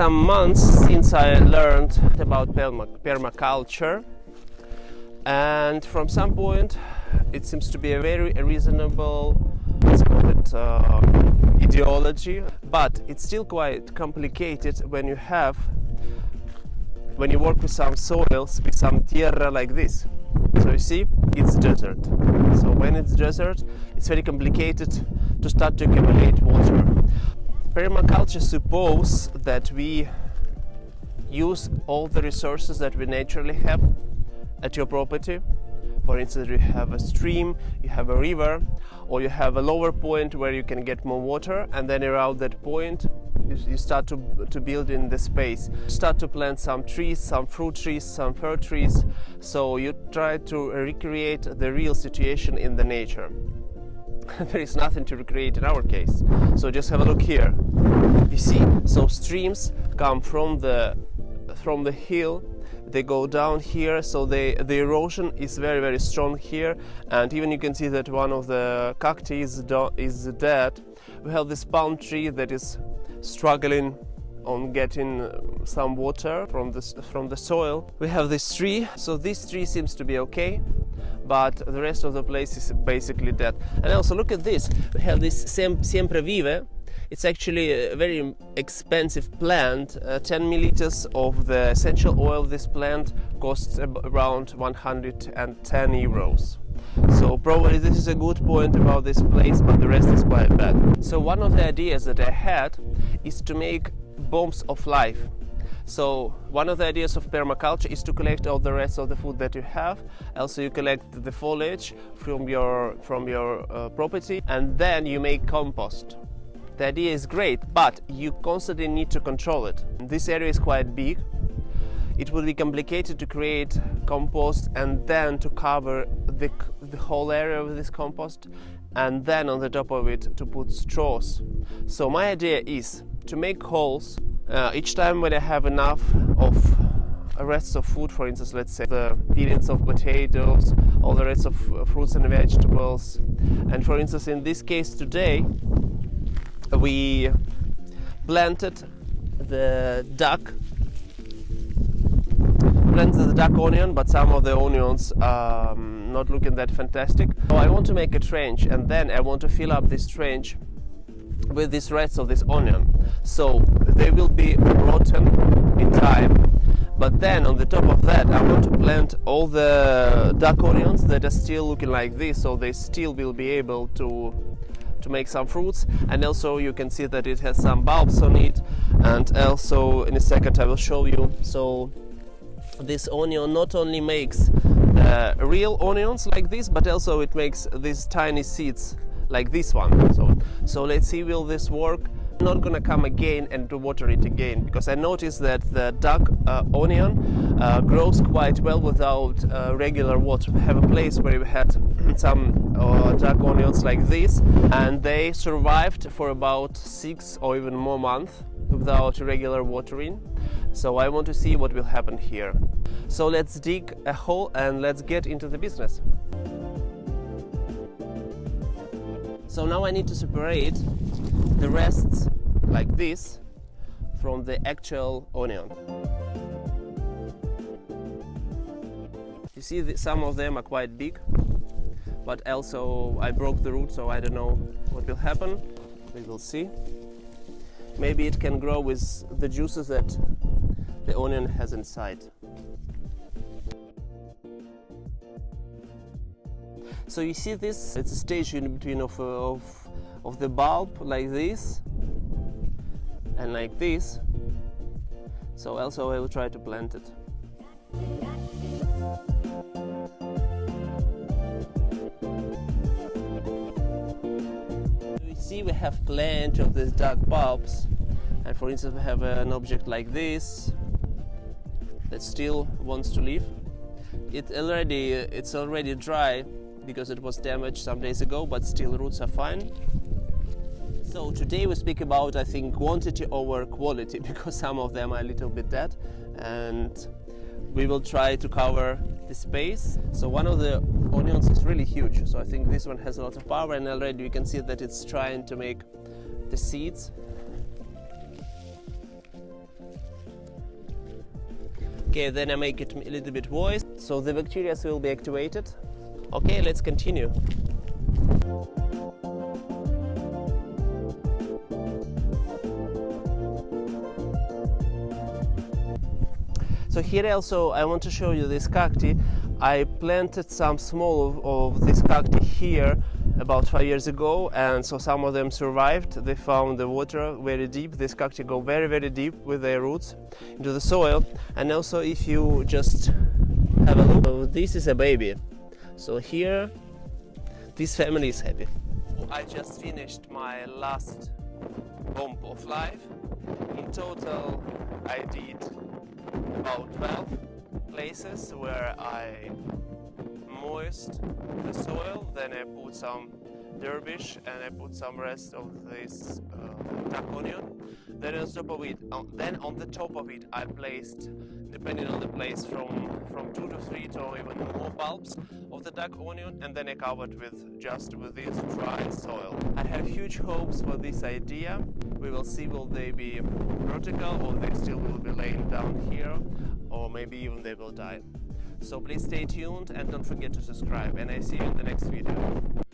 some months since I learned about permaculture, and from some point it seems to be a very reasonable, let's call it ideology, but it's still quite complicated when you work with some soils, with some tierra like this. So you see, it's desert. So when it's desert, it's very complicated to start to accumulate water. Permaculture supposes that we use all the resources that we naturally have at your property. For instance, you have a stream, you have a river, or you have a lower point where you can get more water, and then around that point you start to build in the space. Start to plant some trees, some fruit trees, some fir trees, so you try to recreate the real situation in the nature. There is nothing to recreate in our case, so just have a look here. You see, so streams come from the hill, they go down here, so the erosion is very strong here, and even you can see that one of the cacti is dead. We have this palm tree that is struggling on getting some water from the soil. We have this tree, so this tree seems to be okay, but the rest of the place is basically dead. And also look at this, we have this Siempreviva. It's actually a very expensive plant. 10 milliliters of the essential oil of this plant costs around 110 euros. So probably this is a good point about this place, but the rest is quite bad. So one of the ideas that I had is to make bombs of life. So one of the ideas of permaculture is to collect all the rest of the food that you have. Also you collect the foliage from your property, and then you make compost. The idea is great, but you constantly need to control it. This area is quite big. It would be complicated to create compost and then to cover the whole area with this compost, and then on the top of it to put straws. So my idea is to make holes each time when I have enough of rests of food, for instance, let's say the peelings of potatoes, all the rest of fruits and vegetables. And for instance, in this case today, we planted the duck onion, but some of the onions are not looking that fantastic. So I want to make a trench, and then I want to fill up this trench with these rest of this onion. So they will be rotten in time, but then on the top of that I want to plant all the duck onions that are still looking like this, so they still will be able to make some fruits. And also you can see that it has some bulbs on it, and also in a second I will show you. So this onion not only makes real onions like this, but also it makes these tiny seeds like this one. So let's see, will this work? I'm not gonna come again and to water it again, because I noticed that the duck onion grows quite well without regular water. We have a place where we had some duck onions like this, and they survived for about 6 or even more months without regular watering. So I want to see what will happen here. So let's dig a hole and let's get into the business. So now I need to separate the rests like this from the actual onion. You see that some of them are quite big, but also I broke the root, so I don't know what will happen. We will see. Maybe it can grow with the juices that the onion has inside. So you see this, it's a stage in between of the bulb like this and like this. So also I will try to plant it. You see we have plenty of these dark bulbs, and for instance we have an object like this that still wants to live. It's already dry because it was damaged some days ago, but still roots are fine. So today we speak about, I think, quantity over quality, because some of them are a little bit dead, and we will try to cover the space. So one of the onions is really huge, so I think this one has a lot of power, and already you can see that it's trying to make the seeds. Okay, then I make it a little bit moist, so the bacteria will be activated. Okay, let's continue. So here also I want to show you this cacti. I planted some small of this cacti here about 5 years ago, and so some of them survived. They found the water very deep. These cacti go very deep with their roots into the soil. And also if you just have a look, so this is a baby. So here this family is happy. I just finished my last bomb of life. In total I did about 12 places where I moist the soil, then I put some derbish and I put some rest of this duck onion. Then on the top of it I placed, depending on the place, from 2 to 3 or even more bulbs of the duck onion, and then I covered with this dry soil. I have huge hopes for this idea. We will see, will they be vertical or they still will be laying down here, or maybe even they will die. So please stay tuned and don't forget to subscribe, and I see you in the next video.